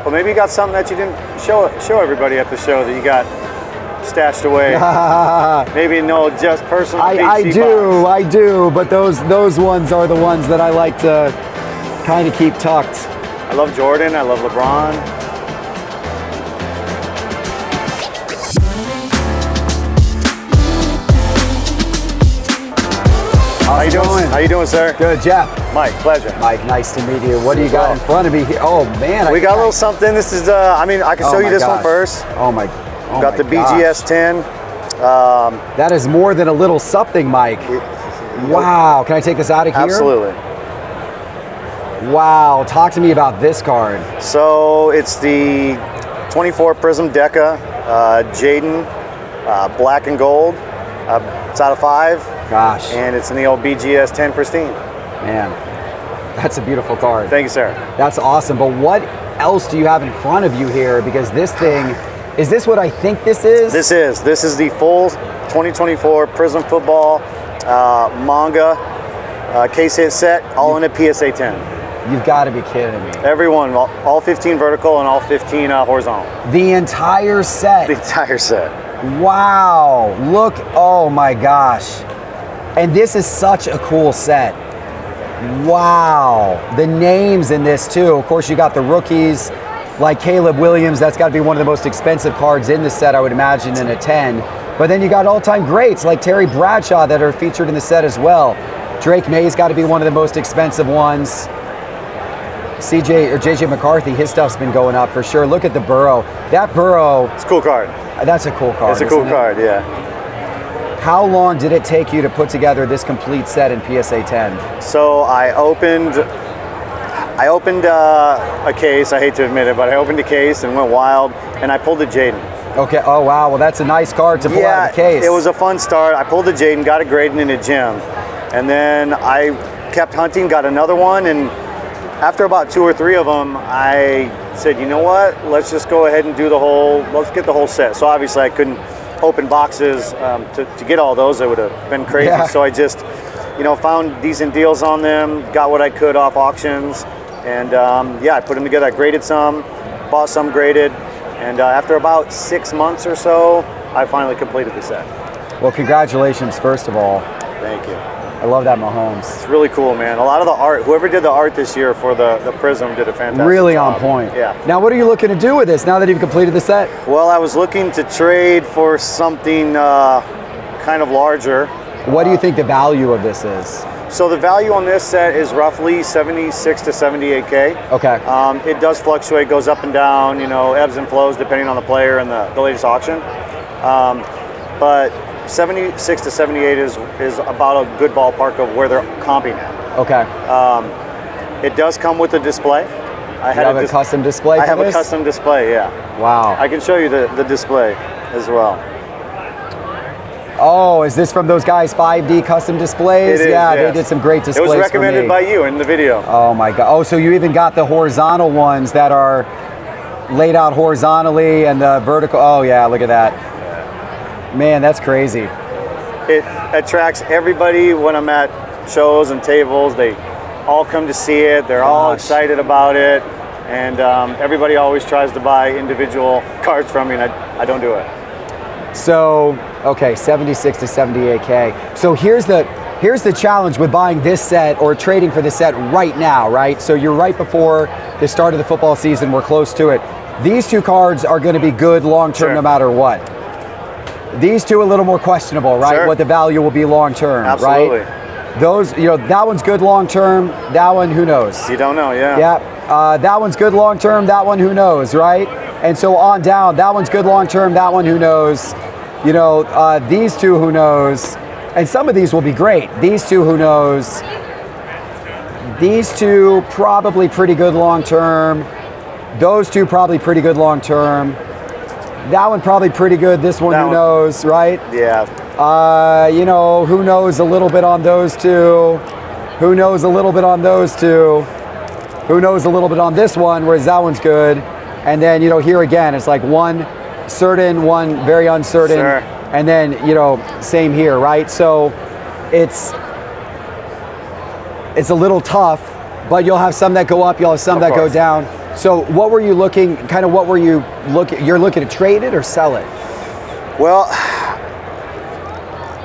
Well, maybe you got something that you didn't show everybody at the show that you got stashed away. Maybe no, just personal. I do, but those ones are the ones that I like to kind of keep tucked. I love Jordan. I love LeBron. How you doing, sir? Good, Geoff. Mike, pleasure. Mike, nice to meet you. What do you got in front of me here? Oh man, we got a little something. This is, I can show you this one first. Got the BGS 10. That is more than a little something, Mike. Wow, can I take this out of here? Absolutely. Wow, talk to me about this card. So it's the 24 Prism Deca, Jaden, black and gold. It's out of 5. Gosh. And it's in the old BGS 10 pristine. Man, that's a beautiful card. Thank you, sir. That's awesome. But what else do you have in front of you here? Because this thing, is this what I think this is? This is the full 2024 Prism Football manga case hit set, all in a PSA 10. You've got to be kidding me. Everyone, all 15 vertical and all 15 horizontal. The entire set? The entire set. Wow, look, oh my gosh. And this is such a cool set. Wow, the names in this too. Of course, you got the rookies like Caleb Williams. That's got to be one of the most expensive cards in the set, I would imagine, in a 10. But then you got all-time greats like Terry Bradshaw that are featured in the set as well. Drake May's got to be one of the most expensive ones. JJ McCarthy, his stuff's been going up for sure. Look at the Burrow. That Burrow. It's a cool card. That's a cool card. It's a cool card, yeah. How long did it take you to put together this complete set in PSA 10? So I opened a case. I hate to admit it, but I opened a case and went wild, and I pulled a Jaden. Okay. Oh wow. Well, that's a nice card to pull out of the case. It was a fun start. I pulled a Jaden, got a Graydon in a gym, and then I kept hunting, got another one, and after about 2 or 3 of them, I said, you know what? Let's just go ahead and let's get the whole set. So obviously I couldn't open boxes to get all those. It would have been crazy. Yeah. So I just, found decent deals on them, got what I could off auctions, and I put them together. I graded some, bought some graded, and after about 6 months or so, I finally completed the set. Well, congratulations, first of all. Thank you. I love that Mahomes. It's really cool, man. A lot of the art, whoever did the art this year for the Prism did a fantastic really job. On point. Yeah. Now, what are you looking to do with this now that you've completed the set? Well, I was looking to trade for something kind of larger. What do you think the value of this is? So the value on this set is roughly 76 to 78K. Okay. It does fluctuate, goes up and down, ebbs and flows depending on the player and the latest auction. But 76 to 78 is about a good ballpark of where they're comping at. Okay. It does come with a display. I have a custom display for I have this? a custom display, yeah. Wow. I can show you the display as well. Oh, is this from those guys 5D custom displays? It is, yeah, yes. They did some great displays. It was recommended by you in the video. Oh my God. Oh, so you even got the horizontal ones that are laid out horizontally and the vertical. Oh yeah, look at that. Man, that's crazy. It attracts everybody when I'm at shows and tables. They all come to see it. They're all excited about it. And everybody always tries to buy individual cards from me, and I don't do it. So, okay, 76 to 78K. So here's the challenge with buying this set or trading for this set right now, right? So you're right before the start of the football season. We're close to it. These 2 cards are going to be good long-term no matter what. These 2 a little more questionable, right? Sure. What the value will be long-term, Absolutely. right? Those, that one's good long-term. That one, who knows? You don't know, yeah. Yeah. That one's good long-term. That one, who knows, right? And so on down. That one's good long-term. That one, who knows? These 2, who knows? And some of these will be great. These 2, who knows? These 2, probably pretty good long-term. Those 2, probably pretty good long-term. That one probably pretty good. This one, who knows, right? Yeah. Who knows a little bit on those 2? Who knows a little bit on those 2? Who knows a little bit on this one, whereas that one's good. And then, here again, it's like one certain, one very uncertain. Sure. And then, same here, right? So it's a little tough, but you'll have some that go up, you'll have some that go down. So what were you looking, you're looking to trade it or sell it? Well,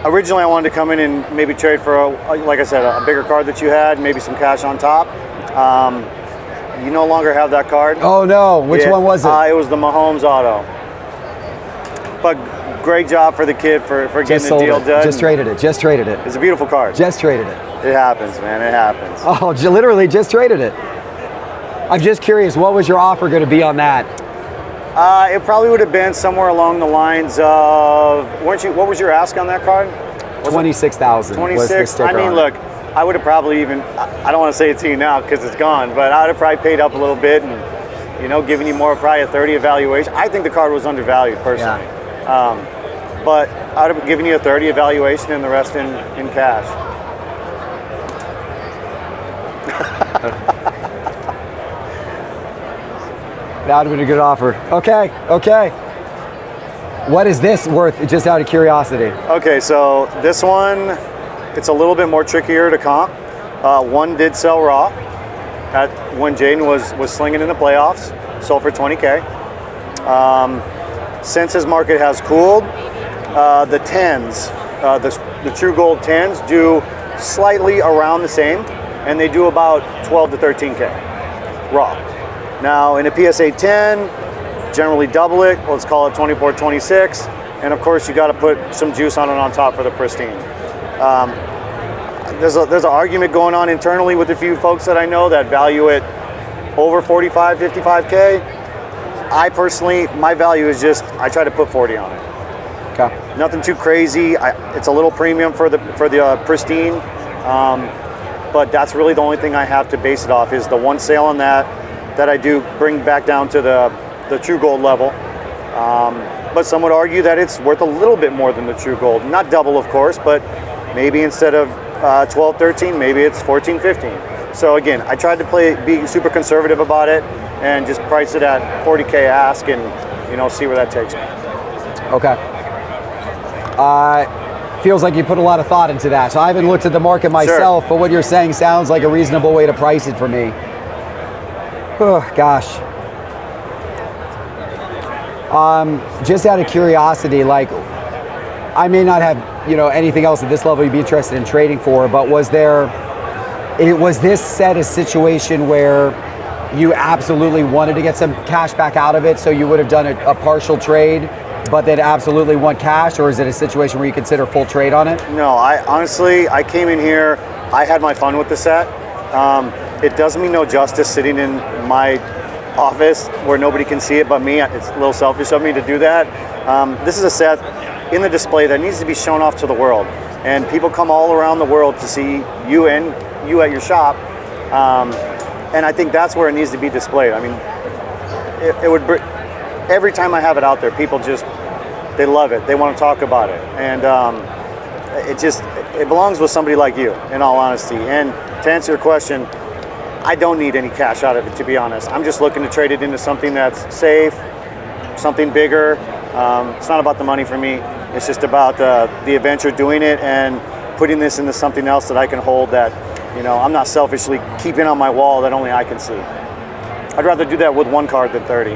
originally I wanted to come in and maybe trade for, like I said, a bigger card that you had, maybe some cash on top. You no longer have that card. Oh no, which one was it? It was the Mahomes auto. But great job for the kid for getting the deal done. Just traded it. It's a beautiful card. Just traded it. It happens, man, it happens. Oh, literally just traded it. I'm just curious, what was your offer going to be on that? It probably would have been somewhere along the lines of, what was your ask on that card? 26,000. 26. I mean, look, I would have probably even, I don't want to say it to you now because it's gone, but I would have probably paid up a little bit and, you know, giving you more, probably a 30 evaluation. I think the card was undervalued personally. Yeah. But I would have given you a 30 evaluation and the rest in cash. That would have been a good offer. Okay. What is this worth, just out of curiosity? Okay, so this one, it's a little bit more trickier to comp. One did sell raw when Jaden was slinging in the playoffs, sold for 20K. Since his market has cooled, the 10s, the true gold 10s do slightly around the same, and they do about 12 to 13K raw. Now in a PSA 10, generally double it, let's call it 24, 26, and of course you got to put some juice on it on top for the pristine. There's an argument going on internally with a few folks that I know that value it over 45, 55K. I personally, my value is just, I try to put 40 on it. Okay. Nothing too crazy. It's a little premium for the pristine, but that's really the only thing I have to base it off is the one sale on that I do bring back down to the true gold level. But some would argue that it's worth a little bit more than the true gold. Not double, of course, but maybe instead of 12, 13, maybe it's 14, 15. So again, I tried to be super conservative about it and just price it at 40K ask and, you know, see where that takes me. Okay. Feels like you put a lot of thought into that. So I haven't looked at the market myself, But what you're saying sounds like a reasonable way to price it for me. Oh, gosh. Just out of curiosity, like, I may not have, you know, anything else at this level you'd be interested in trading for, but was this set a situation where you absolutely wanted to get some cash back out of it, so you would have done a partial trade, but then absolutely want cash, or is it a situation where you consider full trade on it? No, I came in here, I had my fun with the set. It does me no justice sitting in my office where nobody can see it but me. It's a little selfish of me to do that. This is a set in the display that needs to be shown off to the world, and people come all around the world to see you at your shop, and I think that's where it needs to be displayed. I mean, it would every time I have it out there, people they love it. They want to talk about it, and it belongs with somebody like you, in all honesty. And to answer your question, I don't need any cash out of it, to be honest. I'm just looking to trade it into something that's safe, something bigger. It's not about the money for me. It's just about the adventure doing it and putting this into something else that I can hold that, you know, I'm not selfishly keeping on my wall that only I can see. I'd rather do that with one card than 30.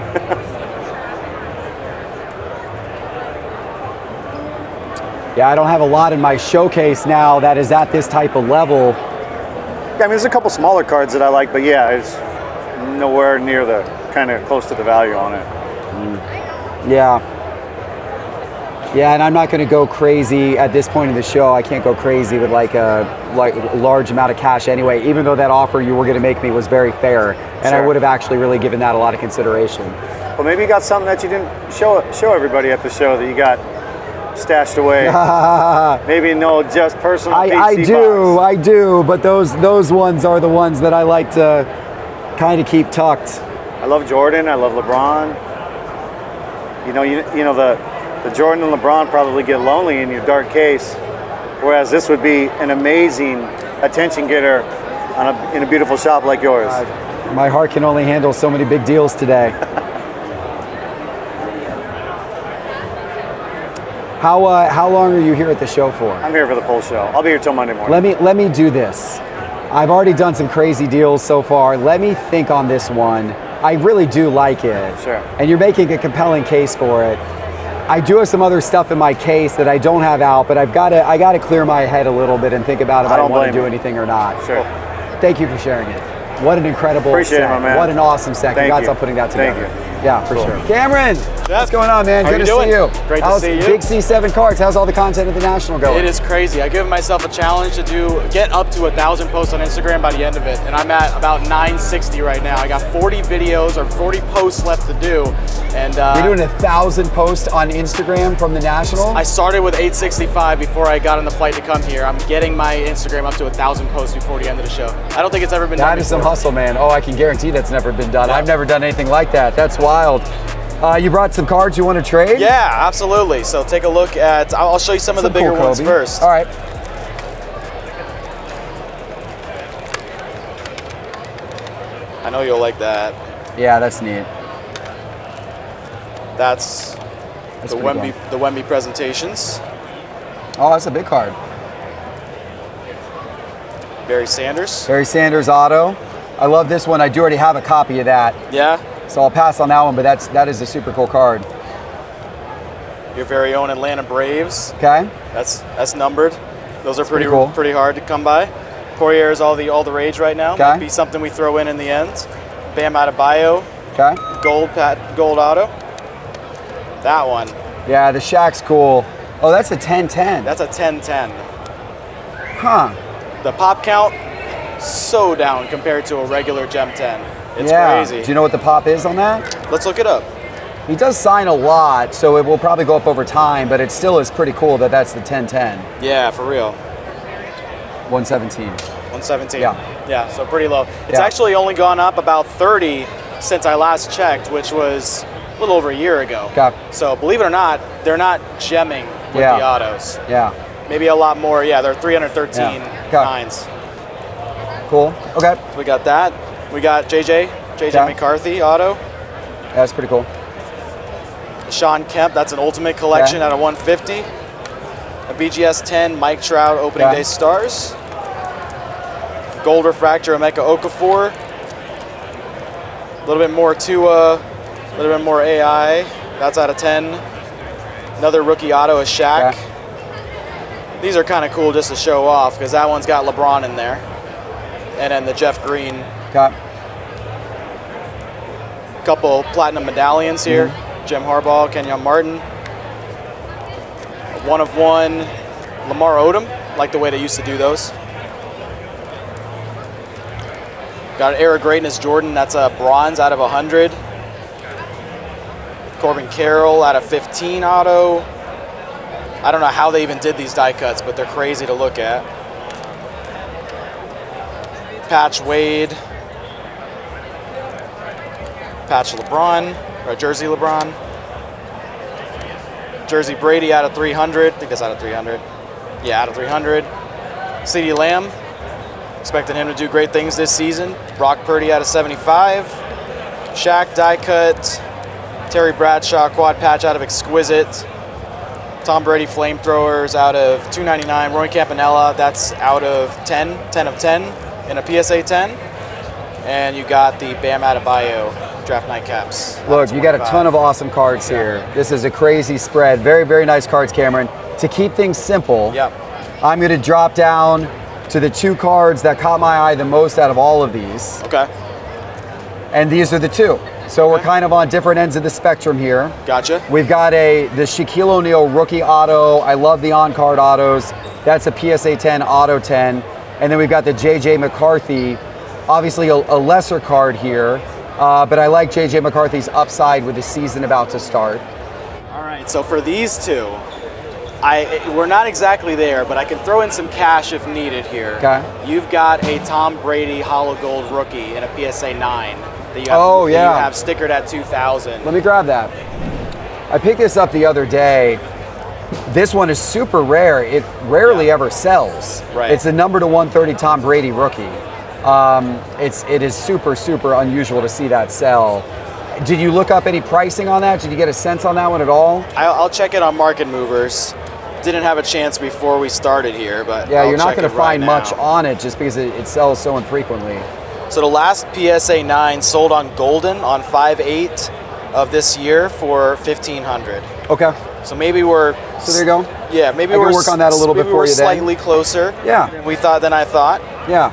Yeah, I don't have a lot in my showcase now that is at this type of level. Yeah, I mean, there's a couple smaller cards that I like, but yeah, it's nowhere near the kind of close to the value on it. Yeah, and I'm not going to go crazy at this point in the show. I can't go crazy with like a large amount of cash anyway, even though that offer you were going to make me was very fair, and I would have actually really given that a lot of consideration. Well, maybe you got something that you didn't show everybody at the show that you got stashed away. Maybe no, just personal. I do, but those ones are the ones that I like to kind of keep tucked. I love Jordan. I love LeBron. You know the Jordan and LeBron probably get lonely in your dark case, whereas this would be an amazing attention getter in a beautiful shop like yours. My heart can only handle so many big deals today. How long are you here at the show for? I'm here for the full show. I'll be here till Monday morning. Let me do this. I've already done some crazy deals so far. Let me think on this one. I really do like it. Sure. And you're making a compelling case for it. I do have some other stuff in my case that I don't have out, but I got to clear my head a little bit and think about if I want to do anything or not. Sure. Thank you for sharing it. What an incredible Appreciate set. it, my man. What an awesome set. Congrats on putting that together. Thank you. Yeah, for sure. Cameron, what's going on, man? How Good you to doing? see you. Great to see you. Big C7 cards. How's all the content of the National going? It is crazy. I give myself a challenge to get up to 1,000 posts on Instagram by the end of it, and I'm at about 960 right now. I got 40 videos or 40 posts left to do, and you're doing 1,000 posts on Instagram from the National? I started with 865 before I got on the flight to come here. I'm getting my Instagram up to 1,000 posts before the end of the show. I don't think it's ever been done That is some before. hustle, man. Oh, I can guarantee that's never been done. Yeah. I've never done anything like that. That's wild. You brought some cards you want to trade? Yeah, absolutely. So take a look at, I'll show you some of the bigger ones first. All right. I know you'll like that. Yeah, that's neat. That's the pretty Wemby presentations. Oh, that's a big card. Barry Sanders. Barry Sanders auto. I love this one. I do already have a copy of that, Yeah. so I'll pass on that one, but that is a super cool card. Your very own Atlanta Braves. Okay? That's numbered. Those are pretty cool. pretty hard to come by. Poirier is all the rage right now. Okay. Might be something we throw in the end. Bam Adebayo, Okay? gold auto. That one. Yeah, the Shaq's cool. Oh, that's a 10-10. That's a 10-10. Huh. The pop count so down compared to a regular Gem 10. It's Yeah. crazy. Do you know what the pop is on that? Let's look it up. He does sign a lot, so it will probably go up over time, but it still is pretty cool that that's the 10-10. Yeah, for real. 117. 117. Yeah. Yeah, so pretty low. It's Yeah. actually only gone up about 30 since I last checked, which was a little over a year ago. Okay. So believe it or not, they're not gemming with Yeah. the autos. Yeah. Maybe a lot more. Yeah, they're 313 Yeah. Okay. nines. Cool. Okay. We got that. We got JJ Yeah. McCarthy auto. That's pretty cool. Sean Kemp, that's an ultimate collection Okay. out of 150. A BGS 10 Mike Trout opening Okay. day stars. Gold refractor Emeka Okafor. A little bit more Tua, a little bit more AI. That's out of 10. Another rookie auto is Shaq. Okay. These are kind of cool just to show off because that one's got LeBron in there. And then the Jeff Green. Okay. Couple platinum medallions here. Mm-hmm. Jim Harbaugh, Kenyon Martin. One of one, Lamar Odom. Like the way they used to do those. Got an Era Greatness Jordan. That's a bronze out of 100. Corbin Carroll out of 15 auto. I don't know how they even did these die cuts, but they're crazy to look at. Patch Wade. Patch LeBron, or Jersey LeBron. Jersey Brady out of 300. I think that's out of 300. Yeah, out of 300. CeeDee Lamb. Expecting him to do great things this season. Brock Purdy out of 75. Shaq die cut. Terry Bradshaw quad patch out of Exquisite. Tom Brady flamethrowers out of 299. Roy Campanella, that's out of 10 of 10 in a PSA 10. And you got the Bam Adebayo draft night caps. Look, you got a ton of awesome cards here. This is a crazy spread. Very, very nice cards, Cameron. To keep things simple, Yep. I'm going to drop down to the two cards that caught my eye the most out of all of these. Okay, And these are the two. So we're kind of on different ends of the spectrum here. gotcha. We've got the Shaquille O'Neal rookie auto. I love the on-card autos. That's a PSA 10 auto 10. And then we've got the JJ McCarthy, obviously a lesser card here, but I like JJ McCarthy's upside with the season about to start. All right, so for these two, we're not exactly there, but I can throw in some cash if needed here. Okay. You've got a Tom Brady hollow gold rookie in a PSA 9 that you have, Oh, that yeah. you have stickered at 2,000. Let me grab that. I picked this up the other day. This one is super rare. It rarely ever sells. Right. It's a number to 130 Tom Brady rookie. It is super, super unusual to see that sell. Did you look up any pricing on that? Did you get a sense on that one at all? I'll check it on Market Movers. Didn't have a chance before we started here, but Yeah, I'll you're not check going to it right find much now. on it just because it sells so infrequently. So the last PSA 9 sold on Golden on 5/8 of this year for $1,500. Okay. So maybe we're. So there you go. Yeah, maybe I we're can work on that a little bit maybe for we're you then. slightly closer. Yeah. Than I thought. Yeah.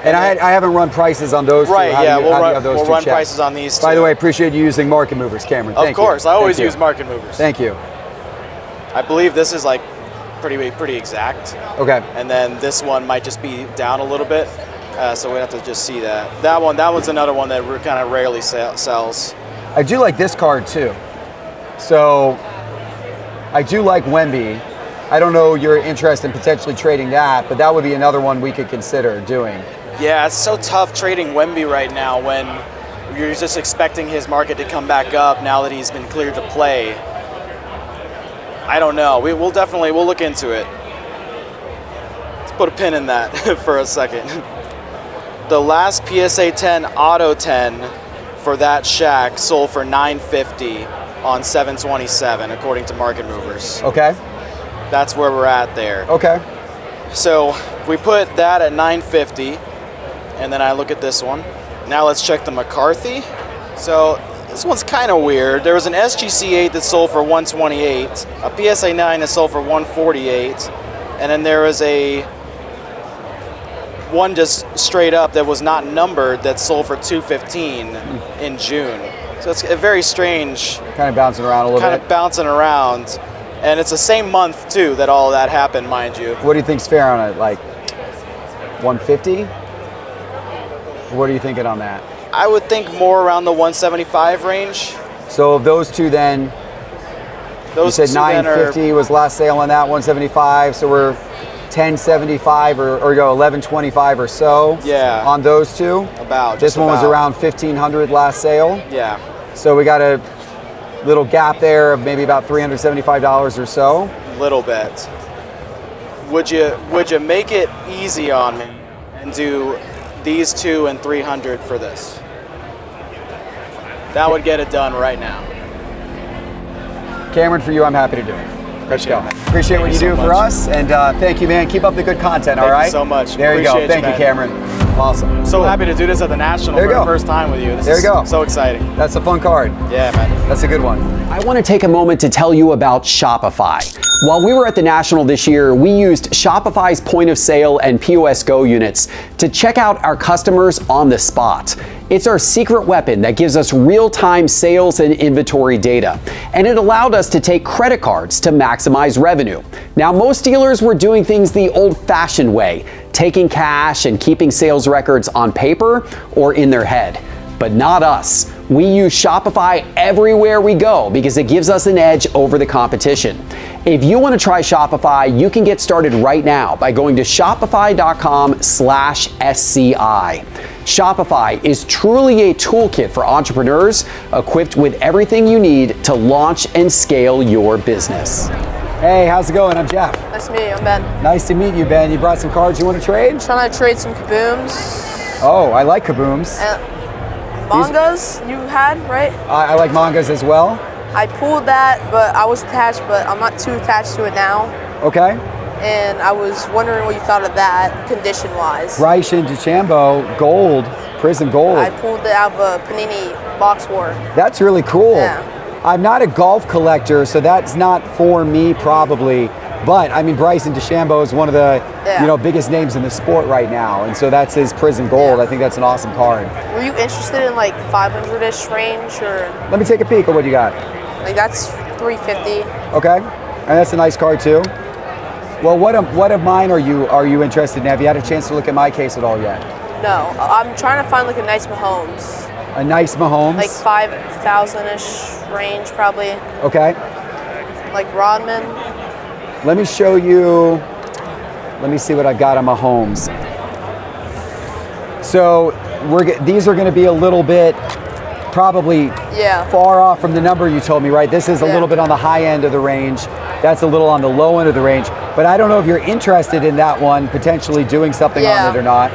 And I haven't run prices on those Right. two. How do you have those we'll two run checked? prices on these two. By the way, appreciate you using market movers, Cameron. Thank you. Of course, I always Thank you. use market movers. Thank you. I believe this is like pretty exact. Okay. And then this one might just be down a little bit. So we have to just see that. That one's another one that kind of rarely sells. I do like this card too. So I do like Wemby. I don't know your interest in potentially trading that, but that would be another one we could consider doing. Yeah, it's so tough trading Wemby right now when you're just expecting his market to come back up now that he's been cleared to play. I don't know. We'll look into it. Let's put a pin in that for a second. The last PSA 10 Auto 10 for that Shaq sold for $950 on 7/27, according to Market Movers. Okay. That's where we're at there. Okay. So we put that at $950, and then I look at this one. Now let's check the McCarthy. So this one's kind of weird. There was an SGC 8 that sold for $128, a PSA 9 that sold for $148, and then there was a one just straight up that was not numbered that sold for $215 in June. So it's a very strange. Kind of bouncing around a little bit. Kind of bouncing around. And it's the same month, too, that all that happened, mind you. What do you think's fair on it? Like 150? What are you thinking on that? I would think more around the 175 range. So those two then, you said 950 was last sale on that, 175. So we're 1075 or 1125 or so. Yeah. On those two. About. This one was around 1500 last sale. Yeah. So we got a little gap there of maybe about $375 or so. Little bit. Would you make it easy on me and do these two and 300 for this? That would get it done right now. Cameron, for you, I'm happy to do it. Let's go. Appreciate what you do for us, and thank you, man. Keep up the good content, all right? Thank you so much. There you go. Appreciate Thank you, you, Cameron. Awesome. So happy to do this at the National for the first time with you. This is so exciting. That's a fun card. Yeah, man. That's a good one. I want to take a moment to tell you about Shopify. While we were at the National this year, we used Shopify's point of sale and POS Go units to check out our customers on the spot. It's our secret weapon that gives us real-time sales and inventory data, and it allowed us to take credit cards to maximize revenue. Now, most dealers were doing things the old-fashioned way, taking cash and keeping sales records on paper or in their head. But not us. We use Shopify everywhere we go because it gives us an edge over the competition. If you want to try Shopify, you can get started right now by going to shopify.com/SCI. Shopify is truly a toolkit for entrepreneurs equipped with everything you need to launch and scale your business. Hey, how's it going? I'm Geoff. Nice to meet you. I'm Ben. Nice to meet you, Ben. You brought some cards you want to trade? Trying to trade some kabooms. Oh, I like kabooms. Mangas you had, right? I like mangas as well. I pulled that, but I was attached, but I'm not too attached to it now. Okay. And I was wondering what you thought of that, condition-wise. Valuation, DeChambeau, gold, Prism gold. I pulled it out of a Panini box war. That's really cool. Yeah. I'm not a golf collector, so that's not for me probably. But I mean, Bryson DeChambeau is one of the biggest names in the sport right now, and so that's his Prism gold. Yeah. I think that's an awesome card. Were you interested in like 500-ish range, or? Let me take a peek at what you got. Like that's 350. Okay, and that's a nice card too. Well, what of mine are you interested in? Have you had a chance to look at my case at all yet? No, I'm trying to find like a nice Mahomes. A nice Mahomes. Like 5,000-ish range probably. Okay. Like Rodman. Let me show you. Let me see what I've got on Mahomes. So these are going to be a little bit probably far off from the number you told me, right? This is a little bit on the high end of the range. That's a little on the low end of the range. But I don't know if you're interested in that one, potentially doing something on it or not.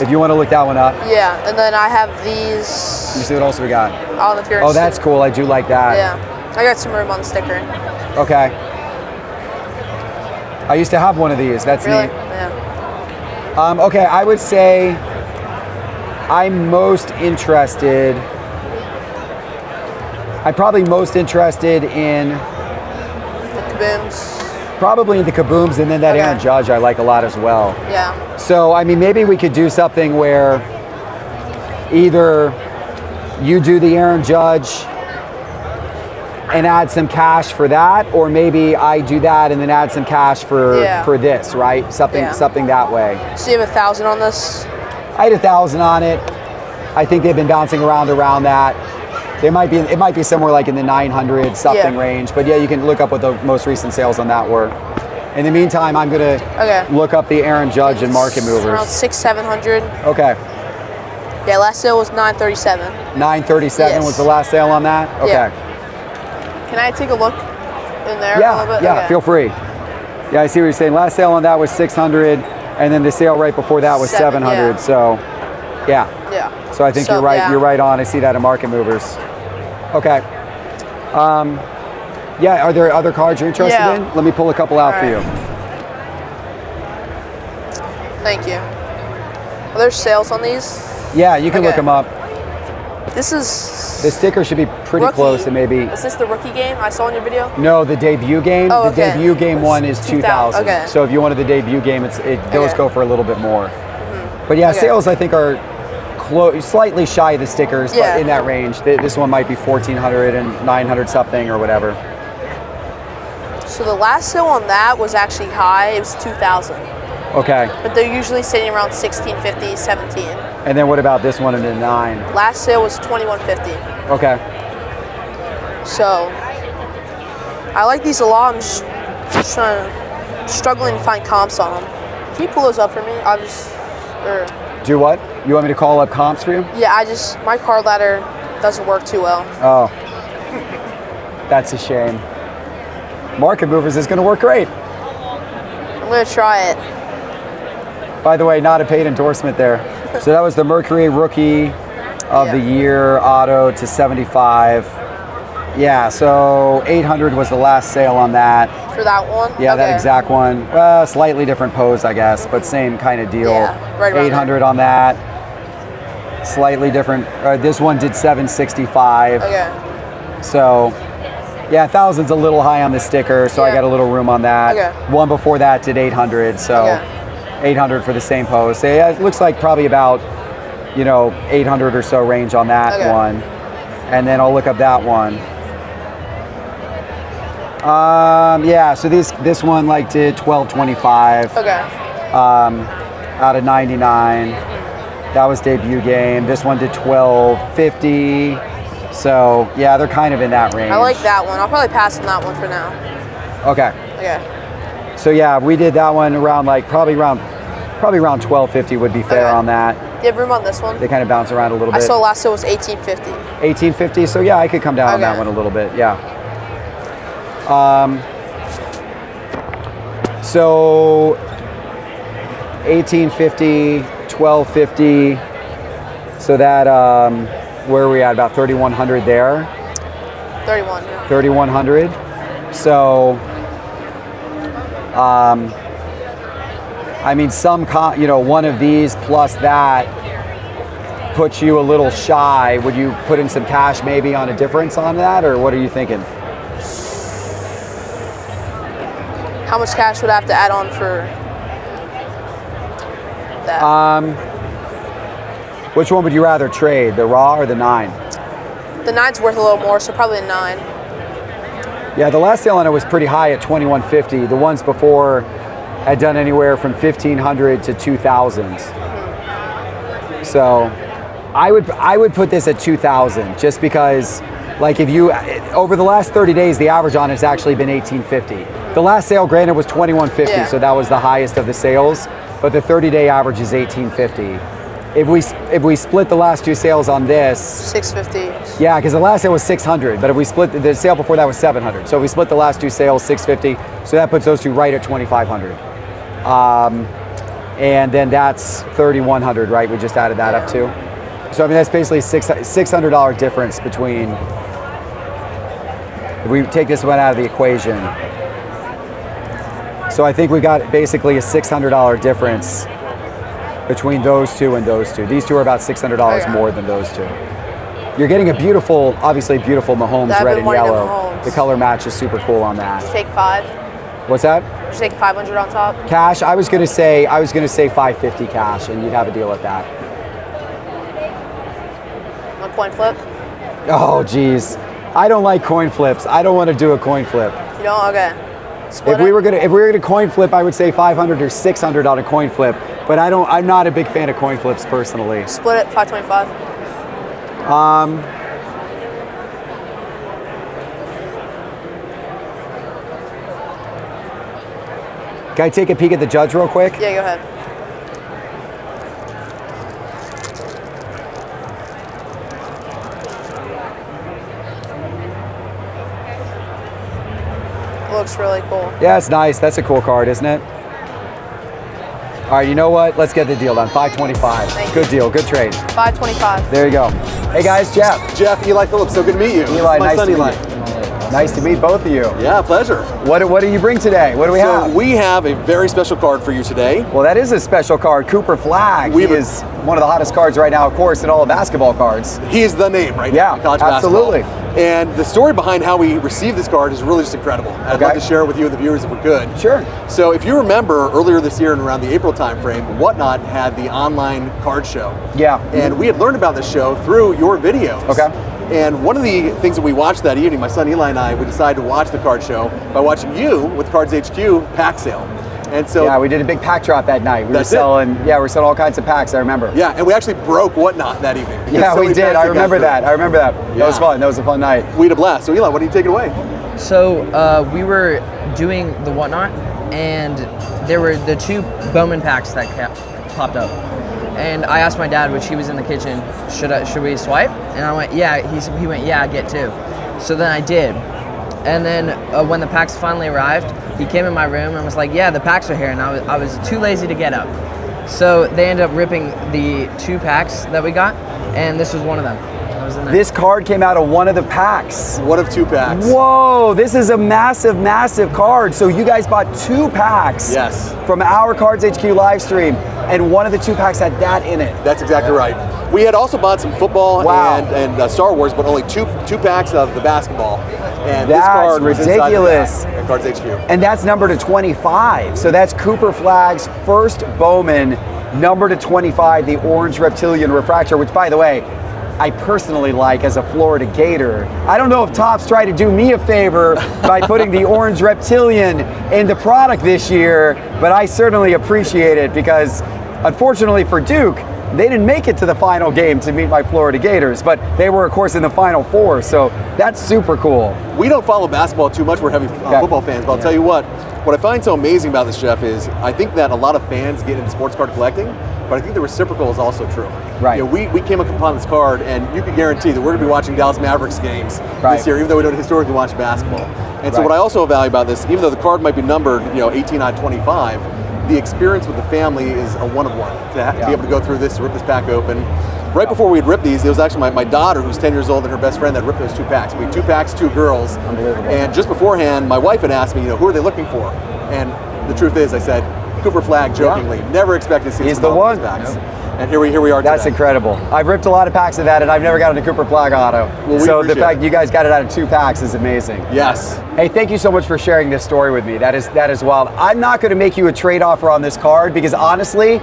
If you want to look that one up. Yeah, and then I have these. Let me see what else we got. I don't know if you're Oh, that's cool. I do like that. Yeah, I got some room on the sticker. Okay. I used to have one of these. That's Really? neat. Yeah. Okay, I would say I'm probably most interested in The kabooms. probably in the kabooms, and then that Okay. Aaron Judge I like a lot as well. Yeah. So, I mean, maybe we could do something where either you do the Aaron Judge and add some cash for that, or maybe I do that and then add some cash for this, right? Something that way. So you have 1,000 on this? I had 1,000 on it. I think they've been bouncing around that. It might be somewhere like in the 900 something range, but yeah, you can look up what the most recent sales on that were. In the meantime, I'm gonna look up the Aaron Judge and market movers. Around 600-700. Okay. Yeah, last sale was 937. 937 was the last sale on that? Okay. Yeah. Can I take a look in there a little bit? Yeah, feel free. Yeah, I see what you're saying. Last sale on that was 600, and then the sale right before that was 700. So, yeah. Yeah. So I think you're right. Yeah. You're right on. I see that in market movers. Okay. Yeah. Are there other cards you're interested in? Let me pull a couple out for you. Thank you. Are there sales on these? Yeah, you can look them up. This is The sticker should be pretty rookie. close to maybe. Is this the rookie game I saw in your video? No, the debut game. Oh, The okay. debut game one is 2,000. Okay. So if you wanted the debut game, those go for a little bit more. But yeah, sales I think are slightly shy of the stickers, but in that range. This one might be 1,400 and 900 something or whatever. So the last sale on that was actually high. It was 2,000. Okay. But they're usually sitting around 1650, 17. And then what about this one in the 9? Last sale was 2150. Okay. So I like these a lot. I'm just struggling to find comps on them. Can you pull those up for me? Do what? You want me to call up comps for you? Yeah, my card ladder doesn't work too well. Oh. That's a shame. Market movers is going to work great. I'm going to try it. By the way, not a paid endorsement there. So that was the Mercury Rookie of the Year auto to 75. Yeah, so 800 was the last sale on that. For that one? Yeah, that exact one. Slightly different pose, I guess, but same kind of deal. Yeah, right around 800 on that. Slightly different. This one did 765. Okay. So, yeah, 1,000's a little high on the sticker, so I got a little room on that. Okay. One before that did 800, so 800 for the same pose. So yeah, it looks like probably about, 800 or so range on that one. And then I'll look up that one. Yeah, so this one did 1225. Okay. Out of 99. That was debut game. This one did 1250. So yeah, they're kind of in that range. I like that one. I'll probably pass on that one for now. Okay. Okay. So yeah, we did that one around probably around 1250 would be fair on that. Do you have room on this one? They kind of bounce around a little bit. I saw last sale was 1850. 1850. So yeah, I could come down on that one a little bit. Yeah. So 1850, 1250. So that where are we at? About 3,100 there. 31. Yeah. 3,100. So, I mean, one of these plus that puts you a little shy. Would you put in some cash maybe on a difference on that, or what are you thinking? How much cash would I have to add on for that? Which one would you rather trade, the raw or the 9? The 9's worth a little more, so probably a 9. Yeah, the last sale on it was pretty high at 2,150. The ones before had done anywhere from 1,500 to 2,000. So I would put this at 2,000 just because, if you over the last 30 days, the average on it's actually been 1,850. The last sale, granted, was 2,150, so that was the highest of the sales. But the 30-day average is 1,850. If we split the last two sales on this, 650. yeah, because the last sale was 600, but if we split the sale before that was 700. So if we split the last two sales, 650. So that puts those two right at 2,500. And then that's 3,100, right? We just added that up too. So I mean that's basically $600 difference between. If we take this one out of the equation. So I think we've got basically a $600 difference between those two and those two. These two are about $600 yeah. more than those two. You're getting a beautiful, obviously beautiful Mahomes I've red been and wanting a yellow. Mahomes. The color match is super cool on that. Take 5. What's that? Just take 500 on top. Cash, I was gonna say 550 cash, and you'd have a deal at that. On coin flip. Oh geez, I don't like coin flips. I don't want to do a coin flip. You don't? Okay. Split If we were gonna coin flip, I would say 500 or 600 on a coin flip. But I'm not a big fan of coin flips personally. Split it 525. Can I take a peek at the judge real quick? Yeah, go ahead. It looks really cool. Yeah, it's nice. That's a cool card, isn't it? All right, you know what? Let's get the deal done. 525. Thank Good you. deal. Good trade. 525. There you go. Hey guys, Geoff. Jeff, Eli Phillips, so good to meet you. Eli, My nice son to Eli. meet you. Nice to meet both of you. Yeah, pleasure. What do you bring today? What do we So have? we have a very special card for you today. Well, that is a special card. Cooper Flagg. He is one of the hottest cards right now, of course, in all of basketball cards. He is the name right Yeah, now in college absolutely. basketball. And the story behind how we received this card is really just incredible. I'd Okay. love to share it with you and the viewers if we could. Sure. So if you remember earlier this year and around the April timeframe, Whatnot had the online card show. Yeah. And we had learned about this show through your videos. Okay. And one of the things that we watched that evening, my son Eli and I, we decided to watch the card show by watching you with Cards HQ pack sale. And so Yeah, we did a big pack drop that night. We were That's it. selling, yeah, we were selling all kinds of packs, I remember. yeah, and we actually broke Whatnot that evening. because Yeah, so we many did. packs I had gone remember through. that. That was Yeah. fun. That was a fun night. We had a blast. So Eli, what do you take it away? So we were doing the Whatnot, and there were the 2 Bowman packs that popped up. And I asked my dad, which he was in the kitchen, should we swipe? And I went, yeah. He went, yeah, get 2. So then I did. And then when the packs finally arrived, he came in my room and was like, yeah, the packs are here. And I was too lazy to get up. So they ended up ripping the 2 packs that we got, and this was one of them. I was in there. This card came out of one of the packs. One of 2 packs. Whoa, this is a massive, massive card. So you guys bought 2 packs Yes. from our Cards HQ live stream, and one of the 2 packs had that in it. That's exactly right. We had also bought some football Wow. and Star Wars, but only two packs of the basketball. And this That's card was ridiculous. inside the pack at Cards HQ. And that's numbered to 25. So that's Cooper Flagg's first Bowman, numbered to 25, the orange reptilian refractor, which, by the way, I personally like as a Florida Gator. I don't know if Topps tried to do me a favor by putting the orange reptilian in the product this year, but I certainly appreciate it because, unfortunately for Duke, they didn't make it to the final game to meet my Florida Gators, but they were, of course, in the Final Four, so that's super cool. We don't follow basketball too much. We're heavy football fans, but I'll tell you what I find so amazing about this, Geoff, is I think that a lot of fans get into sports card collecting, but I think the reciprocal is also true. Right. You know, we came upon this card, and you can guarantee that we're going to be watching Dallas Mavericks games Right. this year, even though we don't historically watch basketball. And so Right. what I also value about this, even though the card might be numbered, 18 out of 25, the experience with the family is a one-of-one. To be able to go through this, rip this pack open. Right before we'd rip these, it was actually my daughter, who's 10 years old, and her best friend that ripped those 2 packs. We had 2 packs, 2 girls. Unbelievable. And just beforehand, my wife had asked me, who are they looking for? And the truth is, I said, Cooper Flagg, jokingly. Never expected to see He's some the of one. these packs. And here we are That's today. incredible. I've ripped a lot of packs of that, and I've never gotten a Cooper Flagg auto. Well, we so the appreciate fact it. you guys got it out of 2 packs is amazing. Yes. Hey, thank you so much for sharing this story with me. That is wild. I'm not going to make you a trade offer on this card because honestly,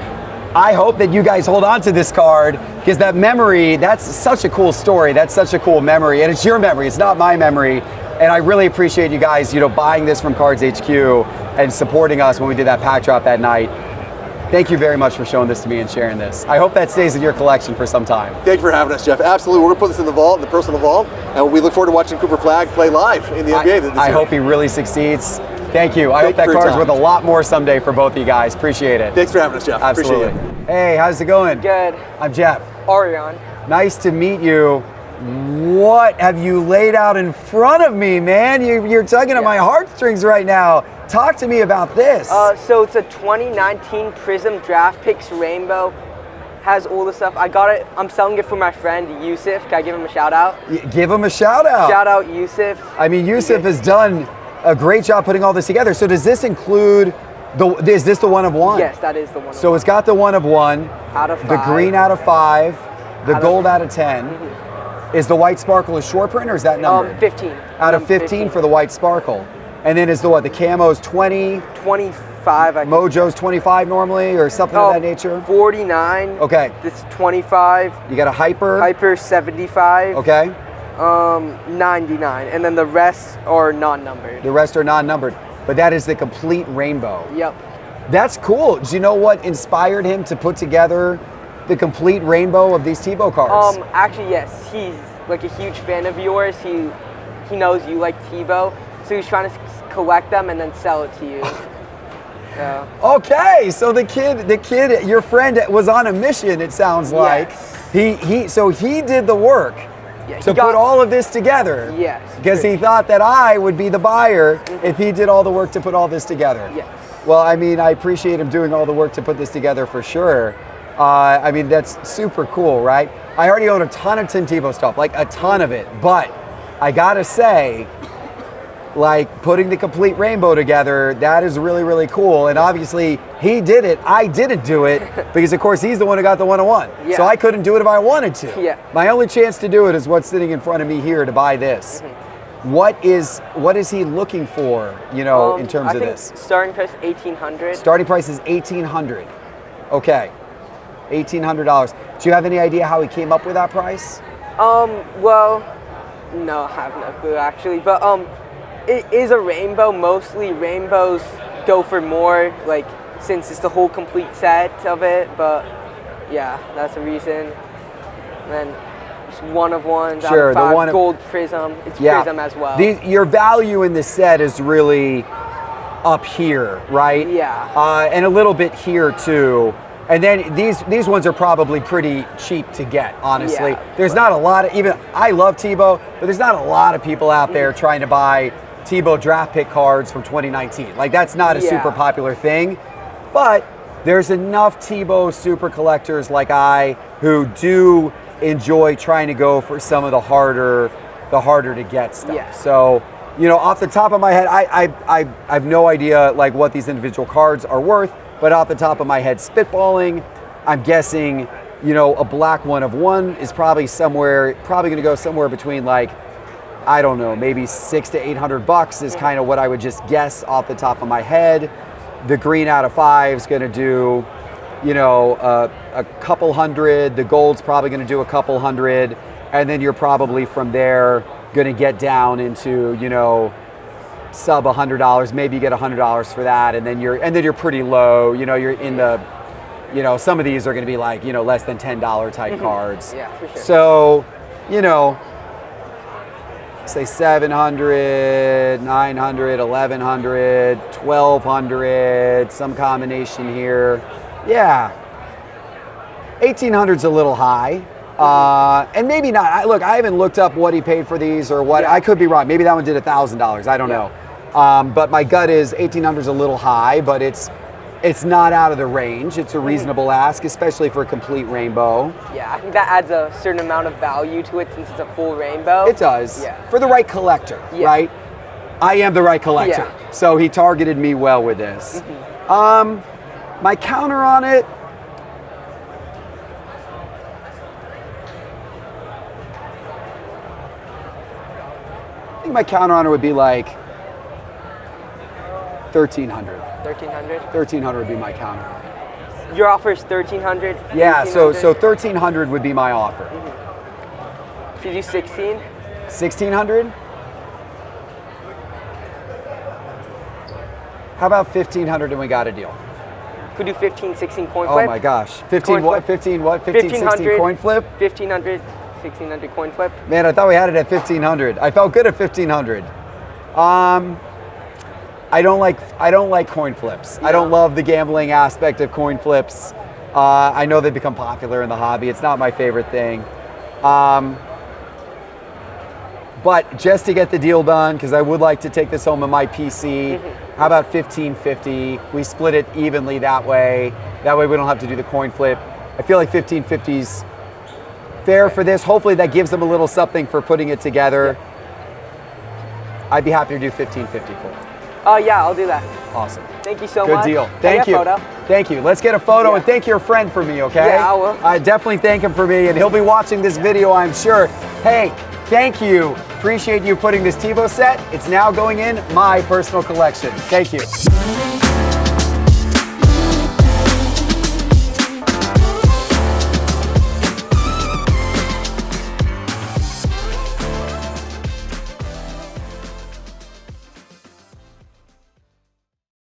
I hope that you guys hold on to this card because that memory, that's such a cool story. That's such a cool memory, and it's your memory. It's not my memory. And I really appreciate you guys, buying this from Cards HQ and supporting us when we did that pack drop that night. Thank you very much for showing this to me and sharing this. I hope that stays in your collection for some time. Thank you for having us, Geoff. Absolutely. We're going to put this in the vault, the personal vault, and we look forward to watching Cooper Flagg play live in the NBA this year. I hope he really succeeds. Thank you. I hope Thank you that for your card's time. worth a lot more someday for both of you guys. Appreciate it. Thanks for having us, Geoff. Absolutely. Appreciate it. Hey, how's it going? Good. I'm Geoff. Orion. Nice to meet you. What have you laid out in front of me, man? You're tugging at my heartstrings right now. Talk to me about this. So it's a 2019 Prism Draft Picks Rainbow. Has all the stuff. I got it. I'm selling it for my friend Yousef. Can I give him a shout out? Give him a shout out. Shout out Yousef. I mean, Yousef has done a great job putting all this together. So does this include Is this the 1 of 1? Yes, that is the 1 of So 1. it's got the 1 of 1, Out of 5. the green out of 5, the Out of- gold out of 10. Is the white sparkle a short print or is that numbered? 15. Out of 15 for the white sparkle. And then is the what? The camo's 20, 25. Mojo's 25 normally or something of that nature? 49. Okay. This 25. You got a hyper. Hyper 75. Okay. 99. And then the rest are non-numbered. The rest are non-numbered. But that is the complete rainbow. Yep. That's cool. Do you know what inspired him to put together the complete rainbow of these Tebow cards? Actually, yes. He's like a huge fan of yours. He knows you like Tebow, so he's trying to collect them and then sell it to you. Yeah. Okay, so the kid, your friend was on a mission. It sounds like so he did the work to put all of this together. Yes. Because he thought that I would be the buyer if he did all the work to put all this together. Yes. Well, I mean, I appreciate him doing all the work to put this together for sure. I mean, that's super cool, right? I already own a ton of Tim Tebow stuff, like a ton of it. But I gotta say, like putting the complete rainbow together, that is really, really cool. And obviously, he did it. I didn't do it because, of course, he's the one who got the 1 of 1. Yeah. So I couldn't do it if I wanted to. Yeah. My only chance to do it is what's sitting in front of me here to buy this. What is he looking for, in terms of this? Starting price $1,800. Starting price is $1,800. Okay. $1,800. Do you have any idea how he came up with that price? Well, no, I have no clue actually. But it is a rainbow. Mostly rainbows go for more, like since it's the whole complete set of it. But yeah, that's the reason. And then it's 1 of 1. Sure, out of 5, the one gold prism. It's prism as well. Your value in the set is really up here, right? Yeah. And a little bit here too. And then these ones are probably pretty cheap to get, honestly. Yeah, there's not a lot of, I love Tebow, but there's not a lot of people out there trying to buy Tebow draft pick cards from 2019. Like that's not a super popular thing, but there's enough Tebow super collectors like I who do enjoy trying to go for some of the harder to get stuff. Yeah. So, off the top of my head, I have no idea like what these individual cards are worth. But off the top of my head, spitballing, I'm guessing, a black 1 of 1 is probably going to go somewhere between like, I don't know, maybe $600 to $800 is kind of what I would just guess off the top of my head. The green out of 5 is going to do, a couple hundred. The gold's probably going to do a couple hundred, and then you're probably from there going to get down into, sub $100, maybe you get $100 for that, and then you're pretty low. You're in the, some of these are going to be like, less than $10 type cards. Yeah, for sure. So, say 700, 900, 1100, 1200, some combination here. Yeah, 1800's a little high. And maybe not. Look, I haven't looked up what he paid for these or what. I could be wrong. Maybe that one did $1,000. I don't know. But my gut is 1,800 is a little high, but it's not out of the range. It's a reasonable ask, especially for a complete rainbow. Yeah, I think that adds a certain amount of value to it since it's a full rainbow. It does. Yeah. For the right collector, right? I am the right collector. Yeah. So he targeted me well with this. My counter on it, I think my counter on it would be like 1,300. 1,300? 1,300 would be my counter. Your offer is 1,300? Yeah, so 1,300 would be my offer. Should you do 16? 1,600? How about 1,500 and we got a deal? Could do 15, 16 coin Oh flip? my gosh. 15 Coin what? flip. 15 what? 15, 16 coin flip? 1,500, 1,600 coin flip. Man, I thought we had it at 1,500. I felt good at 1,500. I don't like coin flips. I don't love the gambling aspect of coin flips. I know they've become popular in the hobby. It's not my favorite thing. But just to get the deal done, because I would like to take this home on my PC, how about 1,550? We split it evenly that way. That way we don't have to do the coin flip. I feel like 1,550's fair for this. Hopefully that gives them a little something for putting it together. I'd be happy to do 1,550 for it. Oh yeah, I'll do that. Awesome. Thank you so Good much. deal. Can I Thank get a you. photo? Thank you. Let's get a photo Yeah. and thank your friend for me, okay? Yeah, I will. I definitely thank him for me, and he'll be watching this video, I'm sure. Hey, thank you. Appreciate you putting this Tebow set. It's now going in my personal collection. Thank you.